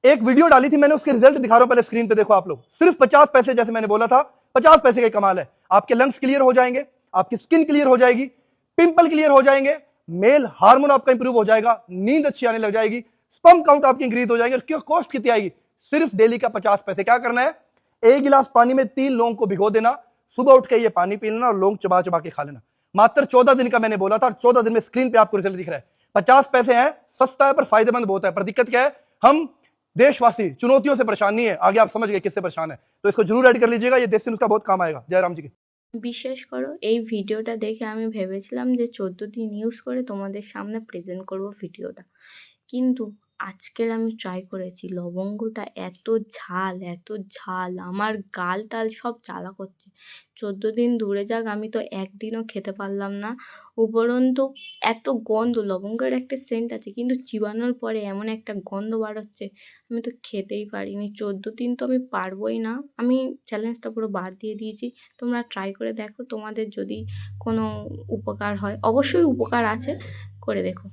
एक वीडियो डाली थी मैंने, उसके रिजल्ट दिखा रहा हूं, पहले स्क्रीन पे देखो आप लोग। सिर्फ 50 पैसे, जैसे मैंने बोला था 50 पैसे का कमाल है। आपके लंग्स क्लियर हो जाएंगे, आपकी स्किन क्लियर हो जाएगी, पिंपल क्लियर हो जाएंगे, मेल हार्मोन आपका इंप्रूव हो जाएगा, नींद अच्छी आने लग जाएगी, स्पर्म काउंट आपकी इंक्रीज हो जाएगी। और कॉस्ट कितनी आएगी? सिर्फ डेली का 50 पैसे। क्या करना है? एक गिलास पानी में 3 लौंग को भिगो देना, सुबह उठ के ये पानी पी लेना और लौंग चबा चबा के खा लेना। मात्र 14 दिन का मैंने बोला था, 14 दिन में स्क्रीन पे आपको रिजल्ट दिख रहा है। 50 पैसे हैं, सस्ता है पर फायदेमंद बहुत है। पर दिक्कत क्या है? हम देशवासी चुनौतियों से परेशान नहीं है। आगे आप समझ गए किससे परेशान है, तो इसको जरूर ऐड कर लीजिएगा। ये देसी नुस्खा बहुत काम आएगा। जयराम जी की। বিশ্বাস করো, এই ভিডিওটা দেখে আমি ভেবেছিলাম যে 14 দিন ইউজ করে তোমাদের সামনে প্রেজেন্ট করব ভিডিওটা। কিন্তু আজকের আমি ট্রাই করেছি, লবঙ্গটা এত ঝাল আমার গাল টাল সব জ্বালা করছে। 14 দিন দূরে যাক, আমি তো একদিনও খেতে পারলাম না। উপরন্তু এত গন্ধ, লবঙ্গের একটা সেন্ট আছে কিন্তু চিবানোর পরে এমন একটা গন্ধ বার হচ্ছে, আমি তো খেতেই পারিনি। 14 দিন তো আমি পারবই না, আমি চ্যালেঞ্জটা পুরো বাদ দিয়ে দিয়েছি। তোমরা ট্রাই করে দেখো, তোমাদের যদি কোনো উপকার হয়, অবশ্যই উপকার আছে, করে দেখো।